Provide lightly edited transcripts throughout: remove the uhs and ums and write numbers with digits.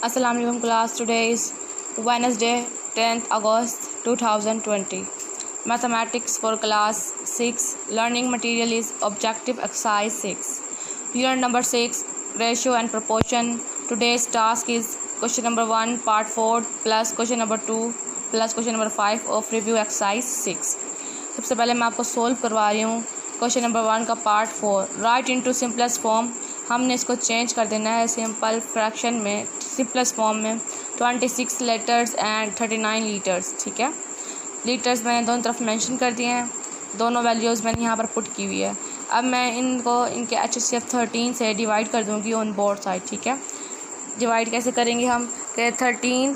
Assalamu alaikum class. Today is Wednesday 10th August 2020. Mathematics for class 6. Learning material is objective exercise 6. Unit number 6 ratio and proportion. Today's task is question number 1 part 4 plus question number 2 plus question number 5 of review exercise 6. सबसे पहले मैं आपको solve करवा रही हूँ question number 1 का part 4. Right into simplest form. हमने इसको चेंज कर देना है सिंपल फ्रैक्शन में, सिंपलेस्ट फॉर्म में. 26 लीटर्स एंड 39 लीटर्स. ठीक है, लीटर्स मैंने दोनों तरफ मेंशन कर दिए हैं, दोनों वैल्यूज़ मैंने यहाँ पर पुट की हुई है. अब मैं इनको इनके HCF 13 से डिवाइड कर दूँगी ऑन बोथ साइड. ठीक है, डिवाइड कैसे करेंगे हम कि 13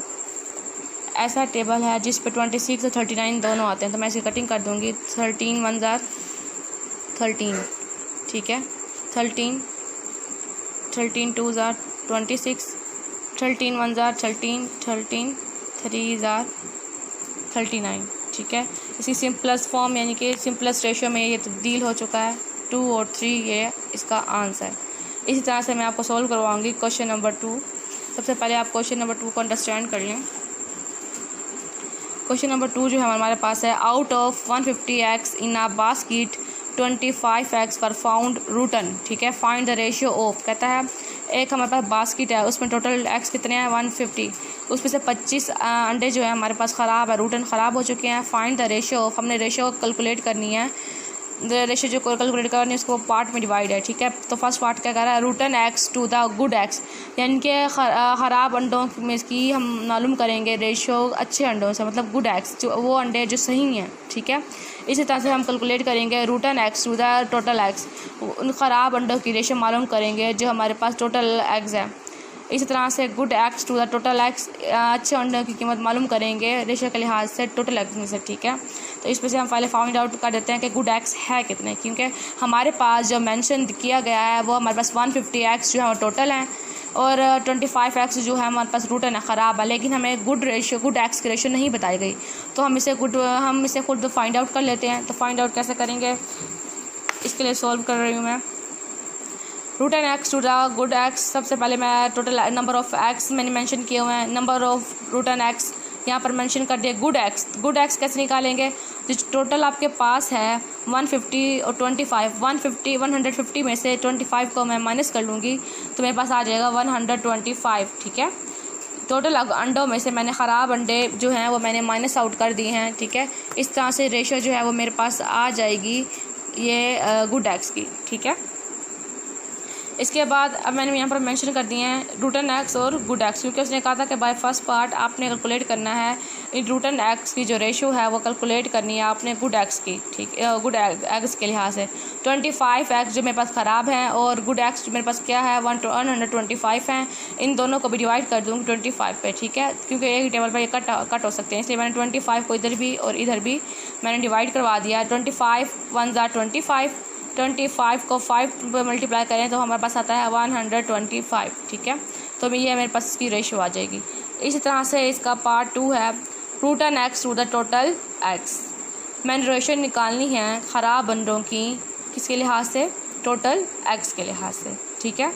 ऐसा टेबल है जिस पे 26 और 39 दोनों आते हैं, तो मैं इसकी कटिंग कर दूँगी. 13 1 ज़ार 13. ठीक है, 13 2 ज़ार 26, 13 1 ज़ार 13, 3 ज़ार 39. ठीक है, इसी सिंपलेस्ट फॉर्म यानी कि सिंपलेस्ट रेशियो में ये तब्दील हो चुका है. 2 और 3 ये इसका आंसर है. इसी तरह से मैं आपको सॉल्व करवाऊँगी क्वेश्चन नंबर 2. सबसे पहले आप क्वेश्चन नंबर 2 को अंडरस्टैंड कर लें. क्वेश्चन नंबर 2 जो है हमारे पास है, out of 150 eggs in a basket 25 eggs were found routine. ठीक है, फाइंड द रेशियो ऑफ. कहता है एक हमारे पास बास्केट है, उसमें टोटल एग्स कितने हैं 150. उसमें से 25 अंडे जो है हमारे पास ख़राब है, रूटन ख़राब हो चुके हैं. Find the ratio of. हमने रेशियो कैलकुलेट करनी है. रेशियो जो कैलकुलेट करनी है उसको पार्ट में डिवाइड है. ठीक है, तो फर्स्ट पार्ट क्या कर रहा है, rotten eggs to the good eggs, यानी कि ख़राब अंडों में इसकी हम मालूम करेंगे रेशियो अच्छे अंडों से, मतलब गुड एग्स जो वो अंडे जो सही हैं. ठीक है, इसी तरह से हम कैलकुलेट करेंगे rotten eggs to the total eggs, उन ख़राब अंडों की रेशियो मालूम करेंगे जो हमारे पास टोटल एग्स है. इसी तरह से good eggs to the total eggs, अच्छे अंडों की कीमत मालूम करेंगे रेशियो के लिहाज से टोटल एग्स में से. ठीक है, तो इस पर से हम पहले फाइंड आउट कर देते हैं कि गुड एग्स है कितने, क्योंकि हमारे पास जो मेंशन किया गया है वो हमारे पास 150 एग्स जो है वो टोटल हैं और 25 एग्स जो है हमारे पास रूटन है ख़राब है, लेकिन हमें गुड एग्स की रेशियो नहीं बताई गई. तो हम इसे खुद फाइंड आउट कर लेते हैं. तो फाइंड आउट कैसे करेंगे, इसके लिए सॉल्व कर रही हूँ मैं. Rotten eggs to the good eggs. सबसे पहले मैं टोटल नंबर ऑफ़ एक्स मैंने मेंशन किए हुए हैं, नंबर ऑफ़ रूटन एक्स यहाँ पर मेंशन कर दिया. गुड एक्स कैसे निकालेंगे, जो टोटल आपके पास है 150 और 25, 150 में से 25 को मैं माइनस कर लूँगी तो मेरे पास आ जाएगा 125. ठीक है, टोटल अंडों में से मैंने ख़राब अंडे जो हैं वो मैंने माइनस आउट कर दिए हैं. ठीक है, इस तरह से रेशियो जो है वो मेरे पास आ जाएगी ये गुड एक्स की. ठीक है, इसके बाद अब मैंने यहाँ पर मेंशन कर दिए हैं रूटन एक्स और गुड एक्स, क्योंकि उसने कहा था कि बाय फर्स्ट पार्ट आपने कैलकुलेट करना है इन रूटन एक्स की जो रेशियो है वो कैलकुलेट करनी है आपने गुड एक्स की. ठीक, गुड एक्स के लिहाज से 25 एक्स जो मेरे पास ख़राब हैं और गुड एक्स जो मेरे पास क्या है 125 हैं. इन दोनों को भी डिवाइड कर दूँगी 25 पे. ठीक है, क्योंकि एक टेबल पर ये कट हो सकते हैं, इसलिए मैंने 25 को इधर भी और इधर भी मैंने डिवाइड करवा दिया. 25 1 ज़ार 25 को 5 पर मल्टीप्लाई करें तो हमारे पास आता है 125. ठीक है, तो ये मेरे पास इसकी रेशियो आ जाएगी. इसी तरह से इसका पार्ट 2 है, rotten eggs to the total eggs. मैंने रेशियो निकालनी है ख़राब अंडों की, किसके लिहाज से, टोटल एक्स के लिहाज से. ठीक है,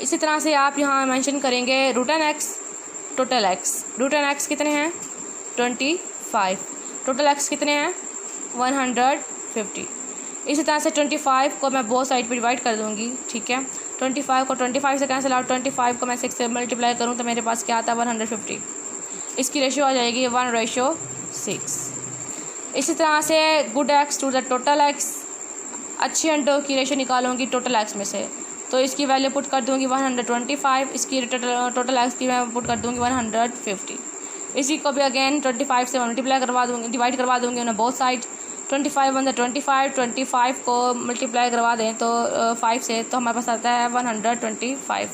इसी तरह से आप यहाँ मेंशन करेंगे routine x total x. Routine x कितने हैं 25, टोटल एक्स कितने हैं 150. इसी तरह से 25 को मैं बोथ साइड पे डिवाइड कर दूंगी. ठीक है, 25 को 25 से कैंसिल आउट, 25 को मैं 6 से मल्टीप्लाई करूँ तो मेरे पास क्या आता है 150. इसकी रेशियो आ जाएगी 1:6. इसी तरह से good eggs to the total eggs, अच्छे अंडों की रेशियो निकालूंगी टोटल एक्स में से, तो इसकी वैल्यू पुट कर दूँगी 125. इसकी टोटल एक्स की मैं पुट कर दूँगी 150. इसी को भी अगेन 25 से मल्टीप्लाई करवा दूँगी, डिवाइड करवा दूँगी उन्हें बोथ साइड. 25 1 25 को मल्टीप्लाई करवा दें तो 5 से, तो हमारे पास आता है 125.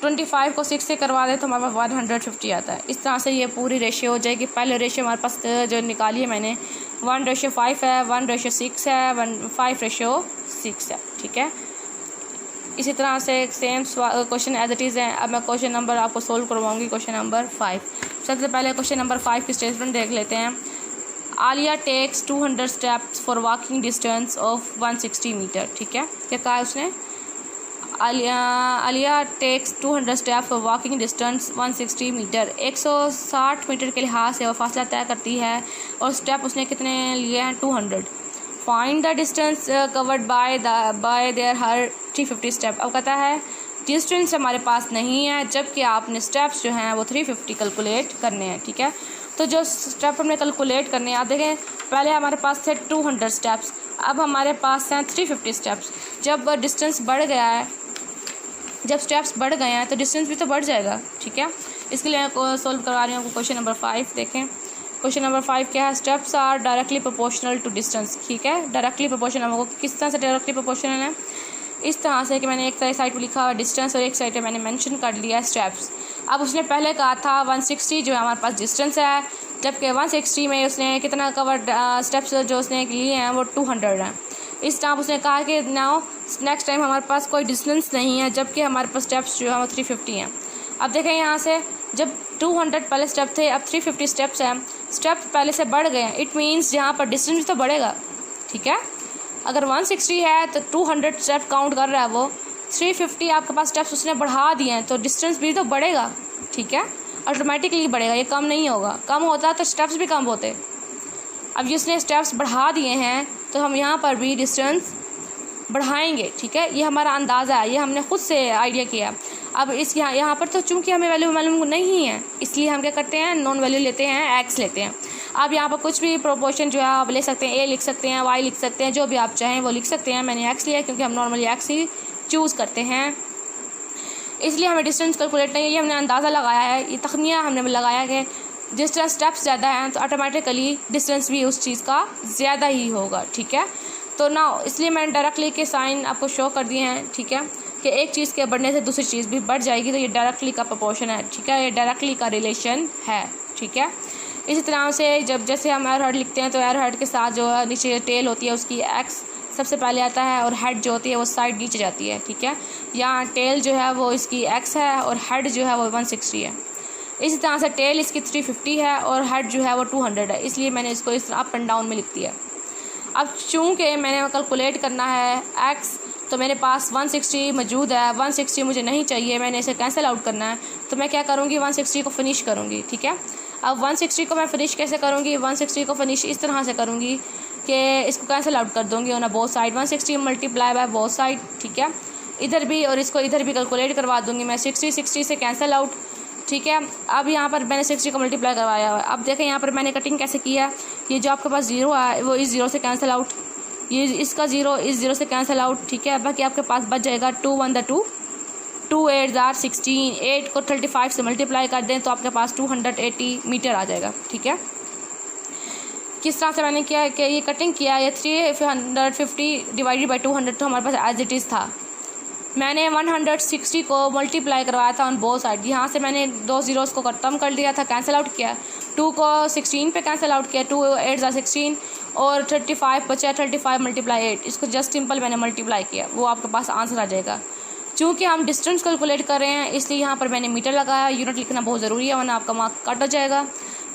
25 को 6 से करवा दें तो हमारे पास 150 आता है. इस तरह से ये पूरी रेशियो हो जाएगी. पहले रेशियो हमारे पास जो निकाली है मैंने 1:5 है, 1:6 है, 5:6 है. ठीक है, इसी तरह से same question as it is है. अब मैं क्वेश्चन नंबर आपको सोल्व करवाऊँगी, क्वेश्चन नंबर 5. सबसे पहले क्वेश्चन नंबर 5 की स्टेटमेंट देख लेते हैं. Alia takes 200 steps for walking distance of 160 metre. ठीक है, क्या कहा उसने, Alia takes 200 step for walking distance 160 metre. 160 metre के लिहाज से वो फासला तय करती है और स्टेप उसने कितने लिए हैं 200। Find the distance covered by there her 350 step. अब कहता है डिस्टेंस हमारे पास नहीं है, जबकि आपने स्टेप्स जो हैं वो 350 कैलकुलेट करने हैं। ठीक है, तो जो स्टेप हमने कैलकुलेट करने हैं, आप देखें पहले हमारे पास थे 200 स्टेप्स, अब हमारे पास हैं 350 स्टेप्स। जब डिस्टेंस बढ़ गया है, जब स्टेप्स बढ़ गए हैं तो डिस्टेंस भी तो बढ़ जाएगा। ठीक है, इसके लिए मैं सॉल्व करवा रही हूँ आपको क्वेश्चन नंबर 5। देखें क्वेश्चन नंबर 5 क्या है, steps are directly proportional to distance. ठीक है, डायरेक्टली प्रोपोर्शनल हमको किस तरह से डायरेक्टली प्रोपोर्शनल है, इस तरह से कि मैंने एक साइड पर लिखा हुआ डिस्टेंस और एक साइड पे मैंने मेंशन कर लिया स्टेप्स। अब उसने पहले कहा था 160 जो है हमारे पास डिस्टेंस है, जबकि 160 में उसने कितना कवर्ड स्टेप्स जो उसने लिए हैं वो 200 हैं। इस टाइम उसने कहा कि नाउ नेक्स्ट टाइम हमारे पास कोई डिस्टेंस नहीं है, जबकि हमारे पास स्टेप्स जो है वो 350 हैं। अब देखें यहाँ से जब 200 पहले स्टेप थे, अब 350 स्टेप्स हैं, स्टेप पहले से बढ़ गए हैं, इट मीन्स यहाँ पर डिस्टेंस तो बढ़ेगा। ठीक है, अगर 160 है तो 200 स्टेप काउंट कर रहा है वो, 350 आपके पास स्टेप्स उसने बढ़ा दिए हैं तो डिस्टेंस भी तो बढ़ेगा। ठीक है, ऑटोमेटिकली बढ़ेगा, ये कम नहीं होगा। कम होता तो स्टेप्स भी कम होते। अब जिसने स्टेप्स बढ़ा दिए हैं तो हम यहाँ पर भी डिस्टेंस बढ़ाएंगे। ठीक है, ये हमारा अंदाज़ा है, ये हमने खुद से आइडिया किया। अब इस यहाँ पर तो चूँकि हमें वैल्यू मालूम नहीं है, इसलिए हम क्या करते हैं, नॉन वैल्यू लेते हैं, एक्स लेते हैं। अब यहाँ पर कुछ भी प्रोपोर्शन जो है आप ले सकते हैं, ए लिख सकते हैं, वाई लिख सकते हैं, जो भी आप चाहें वो लिख सकते हैं। मैंने एक्स लिया क्योंकि हम नॉर्मली एक्स ही चूज़ करते हैं, इसलिए हमें डिस्टेंस कैलकुलेट नहीं है, ये हमने अंदाज़ा लगाया है, ये तखमिया हमने लगाया कि डिस्टेंस स्टेप्स ज़्यादा हैं तो ऑटोमेटिकली डिस्टेंस भी उस चीज़ का ज़्यादा ही होगा। ठीक है, तो ना इसलिए मैंने डायरेक्टली के साइन आपको शो कर दिए हैं। ठीक है, कि एक चीज़ के बढ़ने से दूसरी चीज़ भी बढ़ जाएगी, तो ये डायरेक्टली का प्रोपोर्शन है। ठीक है, ये डायरेक्टली का रिलेशन है। ठीक है, इसी तरह से जैसे हम एयर हेड लिखते हैं तो एयर हेड के साथ जो है नीचे टेल होती है उसकी एक्स सबसे पहले आता है और हेड जो होती है वो साइड नीचे जाती है। ठीक है, यहाँ टेल जो है वो इसकी एक्स है और हेड जो है वो 160 है। इसी तरह से टेल इसकी 350 है और हेड जो है वो 200 है, इसलिए मैंने इसको इस तरह अप एंड डाउन में लिख दिया। अब चूँकि मैंने कैलकुलेट करना है एक्स, तो मेरे पास 160 मौजूद है, 160 मुझे नहीं चाहिए, मैंने इसे कैंसिल आउट करना है, तो मैं क्या करूँगी, 160 को फिनिश करूँगी। ठीक है, अब 160 को मैं फिनिश कैसे करूँगी, 160 को फिनिश इस तरह से करूँगी कि इसको कैंसिल आउट कर दूँगी on both side, 160 multiply by both side. ठीक है, इधर भी और इसको इधर भी कैलकुलेट करवा दूँगी मैं, 60 से कैंसिल आउट। ठीक है, अब यहाँ पर मैंने 60 को मल्टीप्लाई करवाया हुआ है। अब देखें यहाँ पर मैंने कटिंग कैसे किया, ये जो आपके पास जीरो है वो इस जीरो से कैंसिल आउट, ये इसका जीरो इस जीरो से कैंसिल आउट। ठीक है, बाकी आपके पास बच जाएगा 2 1 2 2 8 16, 8 को 35 से मल्टीप्लाई कर दें तो आपके पास 280 मीटर आ जाएगा। ठीक है, किस तरह से मैंने किया कि ये कटिंग किया, ये 350 डिवाइडेड बाई 200 तो हमारे पास एज इट इज़ था। मैंने 160 को मल्टीप्लाई करवाया था ऑन बोथ साइड, यहाँ से मैंने 2 ज़ीरोज़ को ख़त्म कर दिया था, कैंसिल आउट किया, 2 को 16 पे कैंसिल आउट किया, 2 8 16 और 35 बचा, 35 मल्टीप्लाई 8, इसको जस्ट सिंपल मैंने मल्टीप्लाई किया, वो आपके पास आंसर आ जाएगा। चूँकि हम डिस्टेंस कैलकुलेट कर रहे हैं इसलिए यहाँ पर मैंने मीटर लगाया, यूनिट लिखना बहुत ज़रूरी है वरना आपका मार्क कट हो जाएगा।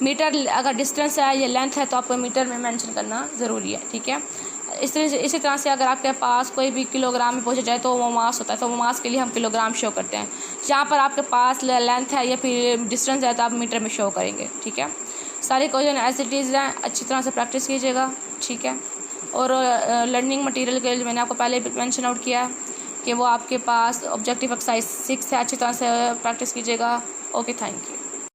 मीटर अगर डिस्टेंस है या लेंथ है तो आपको मीटर में मेंशन करना ज़रूरी है। ठीक है, इसी तरह से अगर आपके पास कोई भी किलोग्राम में पूछा जाए तो वो मास होता है, तो वो मास के लिए हम किलोग्राम शो करते हैं। जहाँ पर आपके पास लेंथ है या फिर डिस्टेंस है तो आप मीटर में शो करेंगे। ठीक है, सारे क्वेश्चन एज इट इज़ हैं, अच्छी तरह से प्रैक्टिस कीजिएगा। ठीक है, और लर्निंग मटेरियल के लिए मैंने आपको पहले मेंशन आउट किया कि वो आपके पास ऑब्जेक्टिव एक्सरसाइज 6 है, अच्छी तरह से प्रैक्टिस कीजिएगा। Okay, thank you.